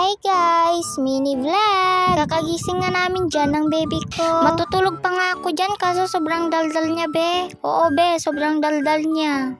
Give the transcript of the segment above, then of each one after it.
Hi guys! Mini vlog! Kakagising nga namin dyan ng baby ko. Matutulog pa nga ako dyan kaso sobrang daldal niya be. Oo be, sobrang daldal niya.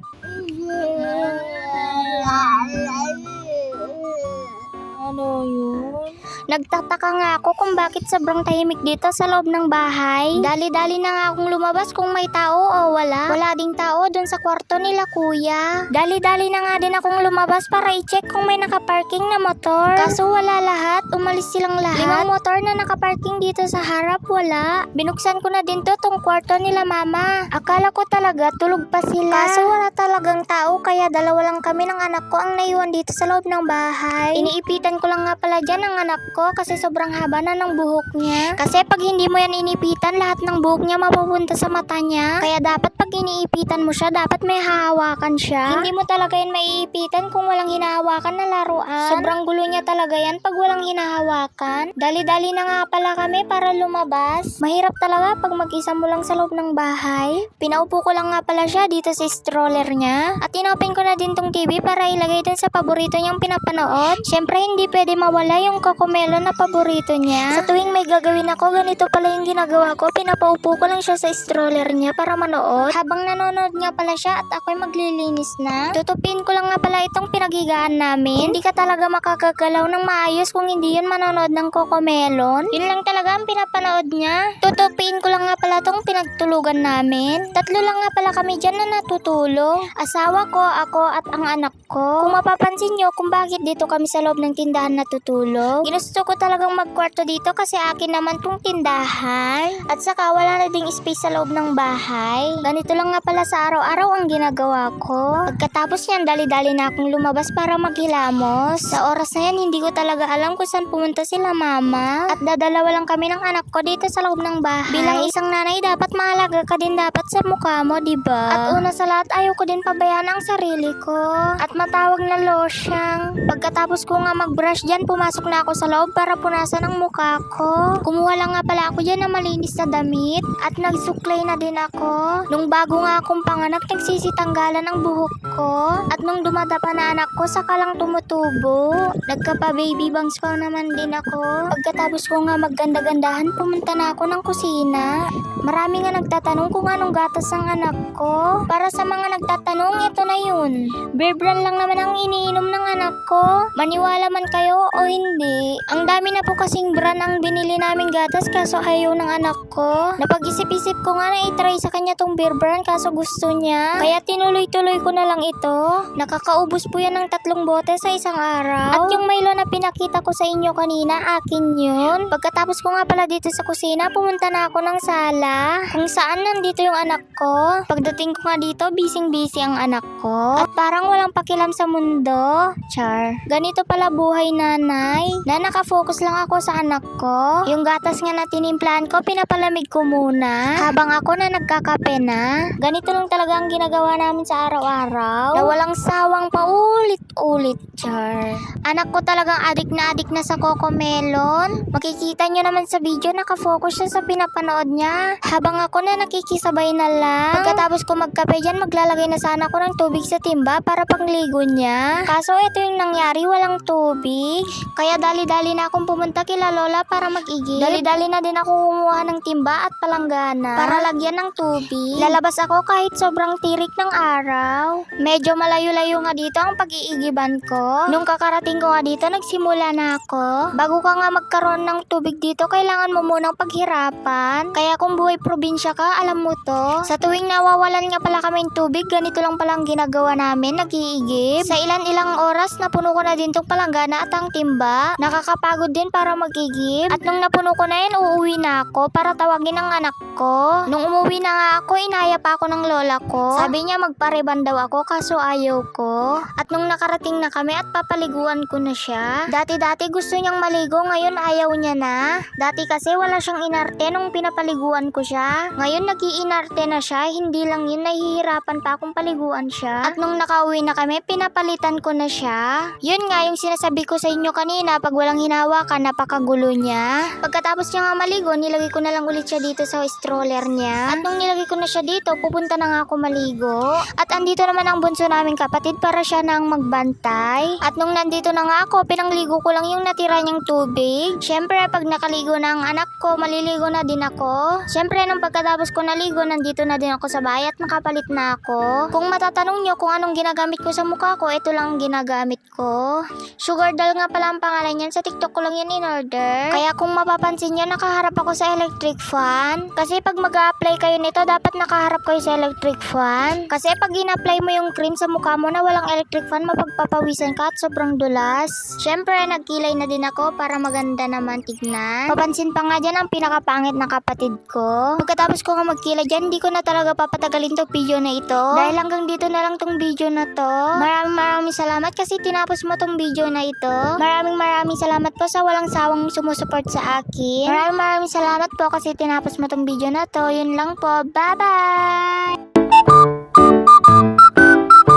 Ano yun? Nagtataka nga ako kung bakit sobrang tahimik dito sa loob ng bahay. Dali-dali na nga akong lumabas kung may tao o wala. Wala ding tao dun sa kwarto nila kuya. Dali-dali na nga din akong lumabas para i-check kung may nakaparking na motor. Kaso wala lahat, umalis silang lahat. 5 motor na nakaparking dito sa harap, wala. Binuksan ko na din to tong kwarto nila mama. Akala ko talaga tulog pa sila. Kaso wala talagang tao kaya dalawa lang kami ng anak ko ang naiwan dito sa loob ng bahay. Iniipitan ko lang nga pala dyan ang anak ko kasi sobrang haba na ng buhok niya. Kasi pag hindi mo yan inipitan, lahat ng buhok niya mapupunta sa mata niya. Kaya dapat pag iniipitan mo siya, dapat may hahawakan siya. Hindi mo talaga yan maiipitan kung walang hinahawakan na laruan. Sobrang gulo niya talaga yan pag walang hinahawakan. Dali-dali na nga pala kami para lumabas. Mahirap talaga pag mag-isa mo lang sa loob ng bahay. Pinaupo ko lang nga pala siya dito sa stroller niya. At inopen ko na din tong TV para ilagay din sa paborito niyang pinapanood. Syempre hindi pwede mawala yung Cocomelon na paborito niya. Sa tuwing may gagawin ako, ganito pala yung ginagawa ko. Pinapaupo ko lang siya sa stroller niya para manood. Habang nanonood nga pala siya at ako'y maglilinis na. Tutupin ko lang nga pala itong pinagigaan namin. Hindi ka talaga makakagalaw ng maayos kung hindi yun manonood ng Cocomelon. Yun lang talaga ang pinapanood niya. Tutupin ko lang nga pala itong pinagtulugan namin. 3 lang nga pala kami dyan na natutulog. Asawa ko, ako at ang anak ko. Kung mapapansin nyo kung bakit dito kami sa loob ng tindahan natutulog, ginusto ko talagang magkwarto dito kasi akin naman tong tindahan. At saka wala na ding space sa loob ng bahay. Ganito lang nga pala sa araw-araw ang ginagawa ko. Pagkatapos niyan, dali-dali na akong lumabas para maghilamos. Sa oras na yan, hindi ko talaga alam kung saan pumunta sila mama. At dadalawa lang kami ng anak ko dito sa loob ng bahay. Bilang isang nanay, dapat mahalaga ka din dapat sa mukha mo, diba? At una sa lahat, ayoko din pabayaan ang sarili ko. At matawag na losyang. Pagkatapos ko nga mag-brush dyan, pumasok na ako sa loob para punasan ang mukha ko. Kumuha lang nga pala ako dyan ng malinis na damit. At nagsuklay na din ako. Nung bago nga akong panganak, nagsisitanggalan ang buhok ko. At nung dumadapa na anak ko, saka lang tumutubo. Nagkapa-baby bangs pa naman din ako. Pagkatapos ko nga magganda-gandahan, pumunta na ako ng kusina. Marami nga nagtatanong kung anong gatas ang anak ko. Para sa mga nagtatanong, ito na yun. Bear Brand lang naman ang iniinom ng anak ko. Maniwala man kayo o hindi. Ang dami na po kasing brand ang binili naming gatas kaso ayaw ng anak ko. Napag-isip-isip ko nga na itry sa kanya tong Bear Brand kaso gusto niya. Kaya tinuloy-tuloy ko na lang ito. Nakakaubos po yan ng 3 bote sa isang araw. At yung Milo na pinakita ko sa inyo kanina, akin yun. Pagkatapos ko nga pala dito sa kusina, pumunta na ako ng sala. Kung saan nandito yung anak ko. Pagdating ko nga dito, busy-busy ang anak ko. At parang walang pakialam sa mundo. Char. Ganito pala buhay nanay. Na nakafocus lang ako sa anak ko. Yung gatas nga na tinimplahan ko, pinapalamig ko muna. Habang ako na nagkakape na. Ganito lang talaga ang ginagawa namin sa araw-araw. Na walang sawang paulit-ulit. Char. Anak ko talagang adik na sa Cocomelon. Makikita nyo naman sa video, nakafocus siya sa pinapanood niya. Habang ako na nakikisabay na lang. Pagkatapos ko magkape dyan, maglalagay na sana ako ng tubig sa timba para pangligo niya. Kaso ito yung nangyari, walang tubig. Kaya dali-dali na akong pumunta kila lola para mag-igib. Dali-dali na din ako kumuha ng timba at palanggana para lagyan ng tubig. Lalabas ako kahit sobrang tirik ng araw. Medyo malayo-layo nga dito ang pag-iigiban ko. Nung kakarating ko nga dito, nagsimula na ako. Bago ka nga magkaroon ng tubig dito, kailangan mo munang paghirapan. Kaya kung buhay probinsya ka, alam mo to. Sa tuwing nawawalan nga pala kami ng tubig, ganito lang palang ginagawa namin, nag-iigib. Sa ilan-ilang oras, napuno ko na din tong palanggana at ang timba. Nakakapagod din para mag-igib. At nung napuno ko na yan, uuwi na ako para tawagin ang anak ko. Nung umuwi na nga ako, inaya pa ako ng lola ko. Sabi niya magpareban daw ako kaso ayaw ko. At nung nakarating na kami at papaliguan ko na siya. Dati-dati gusto niyang maligo, ngayon ayaw niya na. Dati kasi wala siyang inarte nung pinapaliguan ko siya. Ngayon nag-iinarte na siya, hindi lang yun, nahihirapan pa akong paliguan siya. At nung nakauwi na kami, pinapalitan ko na siya. Yun nga yung sinasabi ko sa inyo kanina, pag walang hinawakan, napakagulo niya. Pagkatapos niya nga maligo, nilagay ko na lang ulit siya dito sa stroller niya. At nung nilagay ko na siya dito, pupunta na nga ako maligo. At andito naman ang bunso naming kapatid para siya nang lang magbantay. At nung nandito na nga ako, pinangligo ko lang yung natira niyang tubig. Syempre, pag nakaligo na ang anak ko, maliligo na din ako. Syempre, nung pagkatapos ko naligo, nandito na din ako sa bahay at nakapalit na ako. Kung matatanong nyo kung anong ginagamit ko sa mukha ko, ito lang ang ginagamit ko. Sugar Doll nga pala ang pangalan niyan. Sa TikTok ko lang yan in order. Kaya kung mapapansin nyo, nakaharap ako sa electric fan. Kasi pag mag-a-apply kayo nito, dapat nakaharap kayo sa electric fan. Kasi pag in-apply mo yung cream sa mukha mo na walang electric fan, mapagpapawisan ka at sobrang dulas. Syempre, nagkilay na din ako para maganda naman tignan. Papansin pa nga dyan ang pinakapangit na kapatid ko. Pagkatapos ko nga magkilay dyan, hindi ko na talaga papatagalin tong video na ito. Dahil hanggang dito na lang tong video na to. Maraming salamat kasi tinapos mo tong video na ito. Maraming salamat po sa walang sawang sumusuport sa akin. Maraming salamat po kasi tinapos mo tong video na to. Yun lang po. Bye-bye!